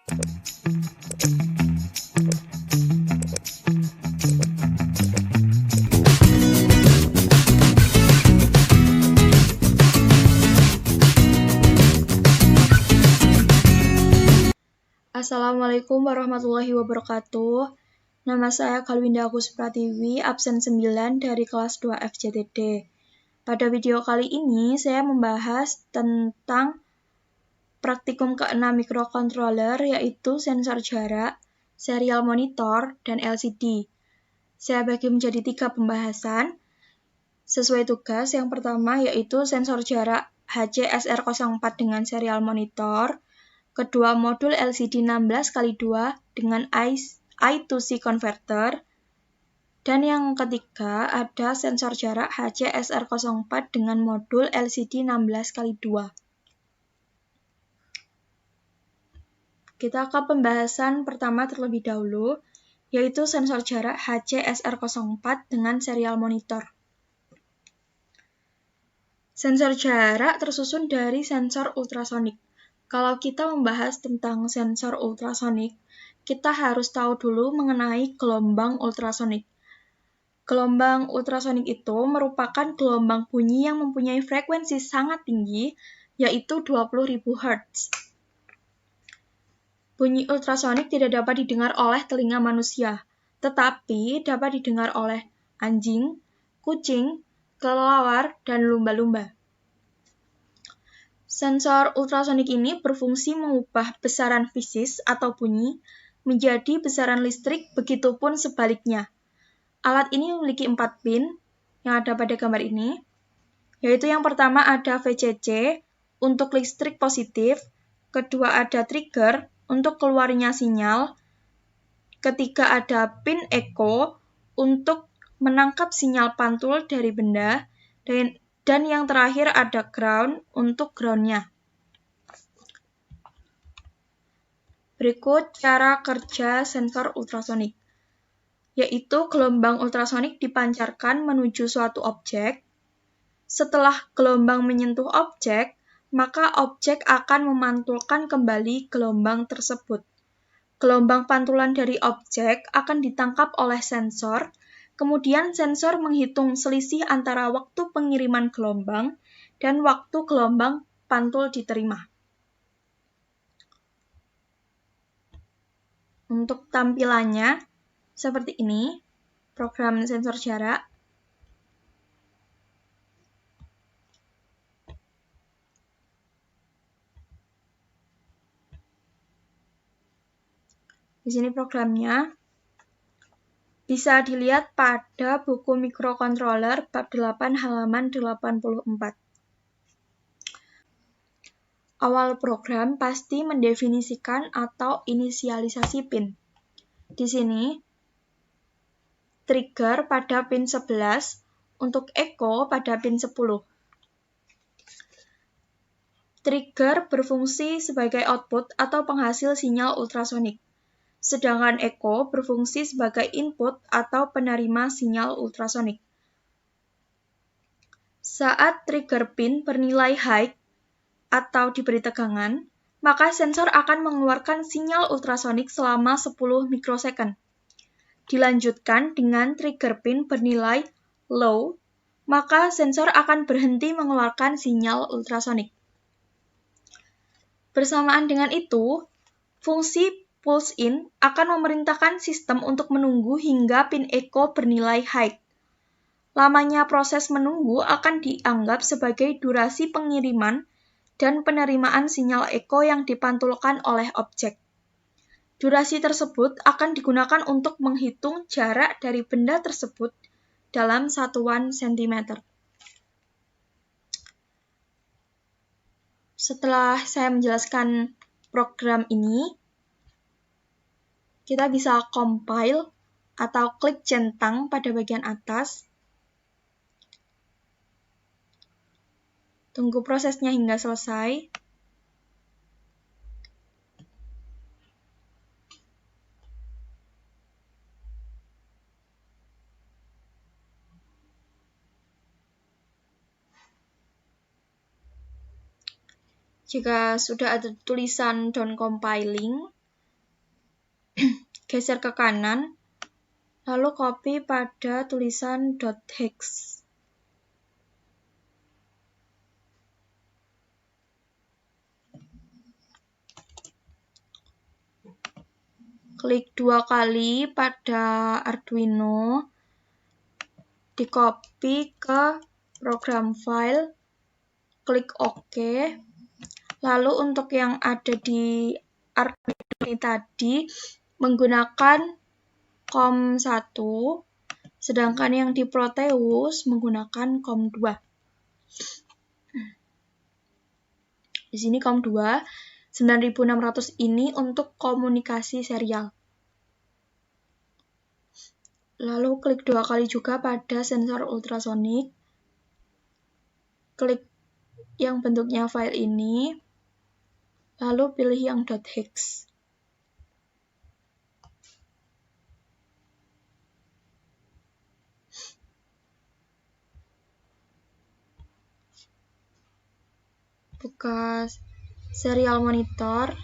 Assalamualaikum warahmatullahi wabarakatuh. Nama saya Kalwinda Agus Pratiwi, absen 9 dari kelas 2 FJTD. Pada video kali ini, saya membahas tentang praktikum ke-6 microcontroller, yaitu sensor jarak, serial monitor, dan LCD. Saya bagi menjadi 3 pembahasan. Sesuai tugas, yang pertama yaitu sensor jarak HC-SR04 dengan serial monitor. Kedua, modul LCD 16x2 dengan I2C converter. Dan yang ketiga, ada sensor jarak HC-SR04 dengan modul LCD 16x2. Kita ke pembahasan pertama terlebih dahulu, yaitu sensor jarak HC-SR04 dengan serial monitor. Sensor jarak tersusun dari sensor ultrasonik. Kalau kita membahas tentang sensor ultrasonik, kita harus tahu dulu mengenai gelombang ultrasonik. Gelombang ultrasonik itu merupakan gelombang bunyi yang mempunyai frekuensi sangat tinggi, yaitu 20.000 Hz. Bunyi ultrasonik tidak dapat didengar oleh telinga manusia, tetapi dapat didengar oleh anjing, kucing, kelelawar, dan lumba-lumba. Sensor ultrasonik ini berfungsi mengubah besaran fisis atau bunyi menjadi besaran listrik, begitupun sebaliknya. Alat ini memiliki 4 pin yang ada pada gambar ini, yaitu yang pertama ada VCC untuk listrik positif, kedua ada trigger untuk keluarnya sinyal, ketiga ada pin echo untuk menangkap sinyal pantul dari benda, dan yang terakhir ada ground untuk ground-nya. Berikut cara kerja sensor ultrasonik, yaitu gelombang ultrasonik dipancarkan menuju suatu objek. Setelah gelombang menyentuh objek, maka objek akan memantulkan kembali gelombang tersebut. Gelombang pantulan dari objek akan ditangkap oleh sensor, kemudian sensor menghitung selisih antara waktu pengiriman gelombang dan waktu gelombang pantul diterima. Untuk tampilannya, seperti ini, program sensor jarak. Di sini programnya. Bisa dilihat pada buku mikrocontroller bab 8 halaman 84. Awal program pasti mendefinisikan atau inisialisasi pin. Di sini, trigger pada pin 11, untuk echo pada pin 10. Trigger berfungsi sebagai output atau penghasil sinyal ultrasonik, sedangkan echo berfungsi sebagai input atau penerima sinyal ultrasonik. Saat trigger pin bernilai high atau diberi tegangan, maka sensor akan mengeluarkan sinyal ultrasonik selama 10 mikrosecond. Dilanjutkan dengan trigger pin bernilai low, maka sensor akan berhenti mengeluarkan sinyal ultrasonik. Bersamaan dengan itu, fungsi pulse in akan memerintahkan sistem untuk menunggu hingga pin echo bernilai high. Lamanya proses menunggu akan dianggap sebagai durasi pengiriman dan penerimaan sinyal echo yang dipantulkan oleh objek. Durasi tersebut akan digunakan untuk menghitung jarak dari benda tersebut dalam satuan cm. Setelah saya menjelaskan program ini, kita bisa compile atau klik centang pada bagian atas. Tunggu prosesnya hingga selesai. Jika sudah ada tulisan done compiling, geser ke kanan, lalu copy pada tulisan .hex. Klik 2 kali pada Arduino, di-copy ke program file, klik OK. Lalu untuk yang ada di Arduino ini tadi menggunakan COM1, sedangkan yang di Proteus menggunakan COM2. Di sini COM2 9600 ini untuk komunikasi serial. Lalu klik 2 kali juga pada sensor ultrasonik. Klik yang bentuknya file ini. Lalu pilih yang .hex. Buka serial monitor.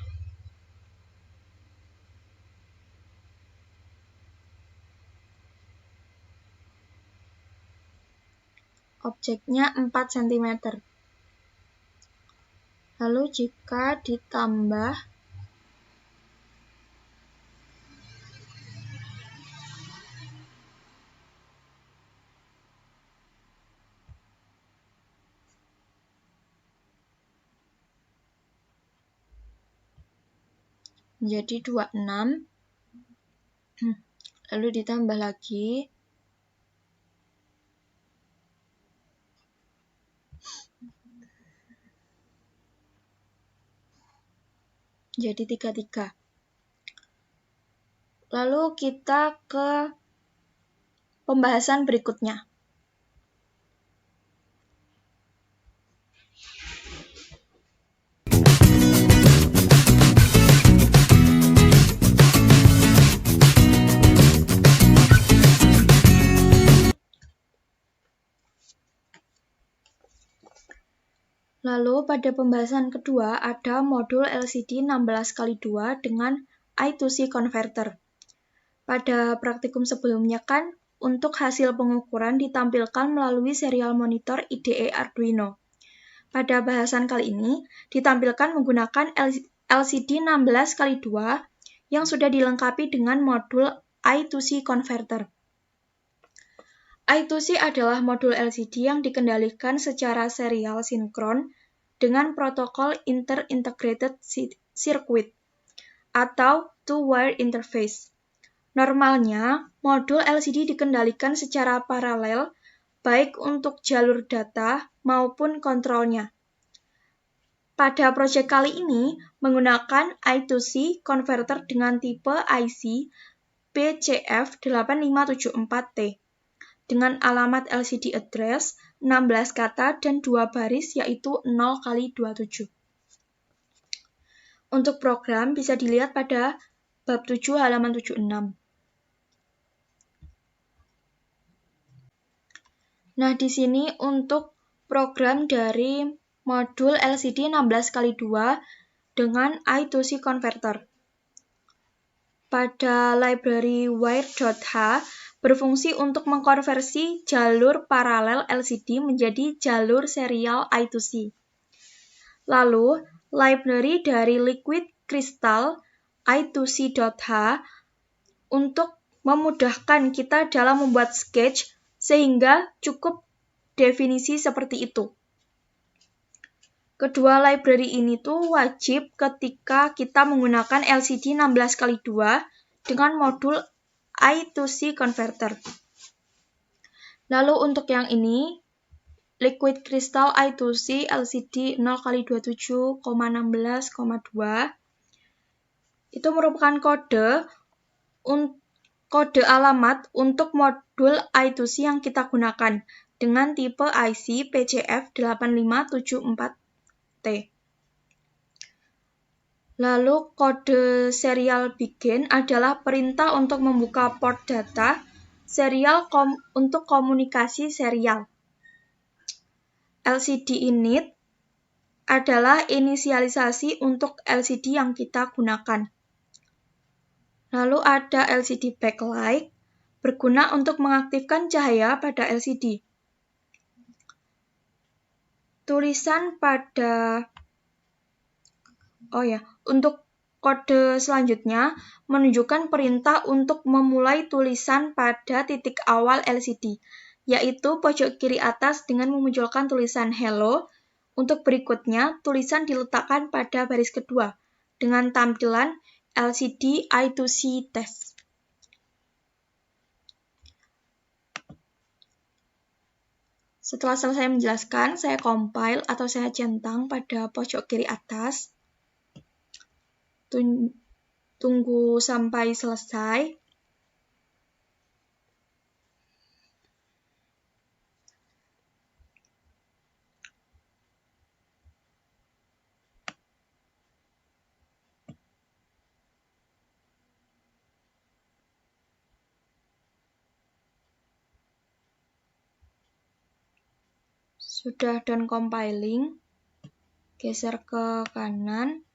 Objeknya 4 cm. Lalu jika ditambah menjadi 26, lalu ditambah lagi jadi 33. Lalu kita ke pembahasan berikutnya. Lalu pada pembahasan kedua ada modul LCD 16x2 dengan I2C converter. Pada praktikum sebelumnya kan untuk hasil pengukuran ditampilkan melalui serial monitor IDE Arduino. Pada bahasan kali ini ditampilkan menggunakan LCD 16x2 yang sudah dilengkapi dengan modul I2C converter. I2C adalah modul LCD yang dikendalikan secara serial sinkron dengan protokol Inter-Integrated Circuit atau Two-Wire Interface. Normalnya, modul LCD dikendalikan secara paralel baik untuk jalur data maupun kontrolnya. Pada proyek kali ini menggunakan I2C converter dengan tipe IC BCF8574T. Dengan alamat LCD address 16 kata dan 2 baris yaitu 0x27. Untuk program bisa dilihat pada bab 7 halaman 76. Nah, di sini untuk program dari modul LCD 16x2 dengan I2C converter. Pada library wire.h berfungsi untuk mengkonversi jalur paralel LCD menjadi jalur serial I2C. Lalu, library dari Liquid Crystal I2C.h untuk memudahkan kita dalam membuat sketch sehingga cukup definisi seperti itu. Kedua library ini tuh wajib ketika kita menggunakan LCD 16x2 dengan modul I2C converter. Lalu untuk yang ini, Liquid Crystal I2C LCD 0x27,16,2 itu merupakan kode alamat untuk modul I2C yang kita gunakan dengan tipe IC PCF8574T. Lalu kode serial begin adalah perintah untuk membuka port data serial untuk komunikasi serial. LCD init adalah inisialisasi untuk LCD yang kita gunakan. Lalu ada LCD backlight, berguna untuk mengaktifkan cahaya pada LCD. Tulisan pada untuk kode selanjutnya menunjukkan perintah untuk memulai tulisan pada titik awal LCD, yaitu pojok kiri atas dengan memunculkan tulisan Hello. Untuk berikutnya, tulisan diletakkan pada baris kedua dengan tampilan LCD I2C test. Setelah selesai menjelaskan, saya compile atau saya centang pada pojok kiri atas. Tunggu sampai selesai. Sudah done compiling, geser ke kanan,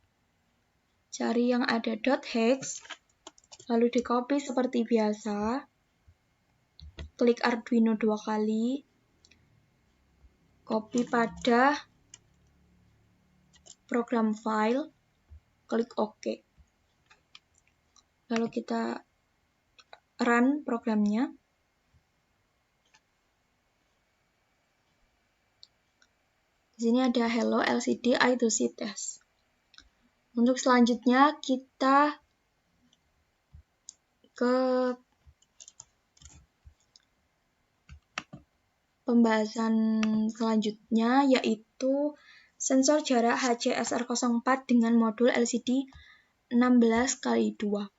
cari yang ada .hex, lalu di copy seperti biasa, klik Arduino 2 kali, copy pada program file, klik OK. Lalu kita run programnya. Di sini ada Hello LCD I2C test. Untuk selanjutnya kita ke pembahasan selanjutnya, yaitu sensor jarak HCSR04 dengan modul LCD 16x2.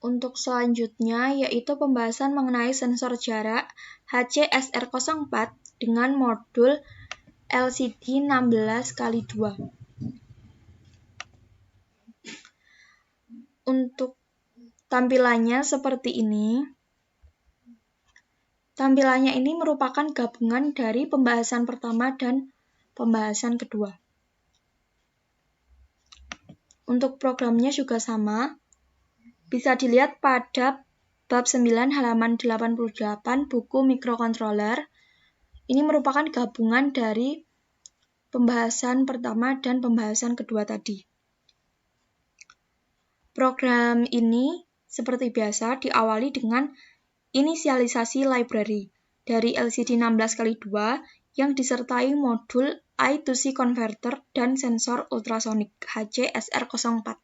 Untuk selanjutnya yaitu pembahasan mengenai sensor jarak HCSR04 dengan modul LCD 16x2. Untuk tampilannya seperti ini. Tampilannya ini merupakan gabungan dari pembahasan pertama dan pembahasan kedua. Untuk programnya juga sama. Bisa dilihat pada bab 9 halaman 88 buku mikrokontroler. Ini merupakan gabungan dari pembahasan pertama dan pembahasan kedua tadi. Program ini seperti biasa diawali dengan inisialisasi library dari LCD 16x2 yang disertai modul I2C converter dan sensor ultrasonic HCSR04.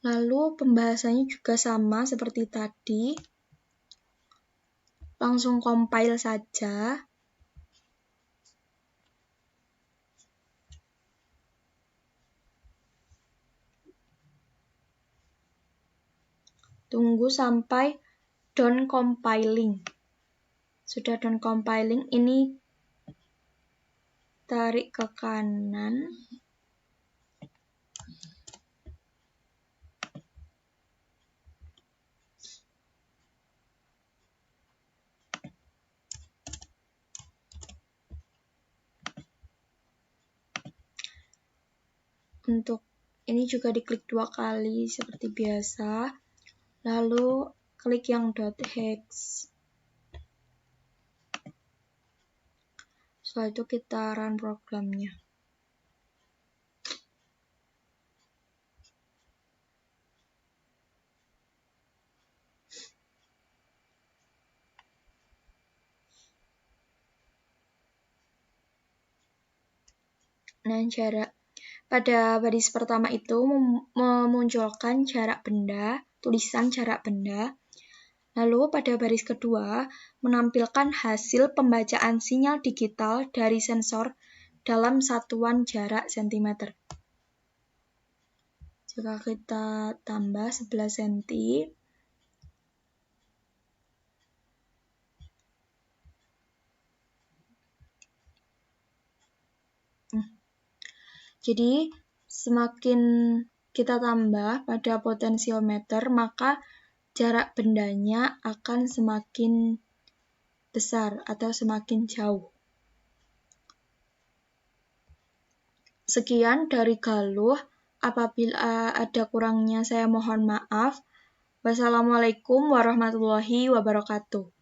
Lalu pembahasannya juga sama seperti tadi. Langsung compile saja. Tunggu sampai done compiling. Sudah done compiling, ini tarik ke kanan. Untuk ini juga diklik 2 kali seperti biasa. Lalu klik yang .hex. Setelah itu kita run programnya. Nah, pada baris pertama itu memunculkan jarak benda, tulisan jarak benda. Lalu pada baris kedua menampilkan hasil pembacaan sinyal digital dari sensor dalam satuan jarak cm. Jika kita tambah 11 cm, Jadi, semakin kita tambah pada potensiometer, maka jarak bendanya akan semakin besar atau semakin jauh. Sekian dari Galuh. Apabila ada kurangnya saya mohon maaf. Wassalamualaikum warahmatullahi wabarakatuh.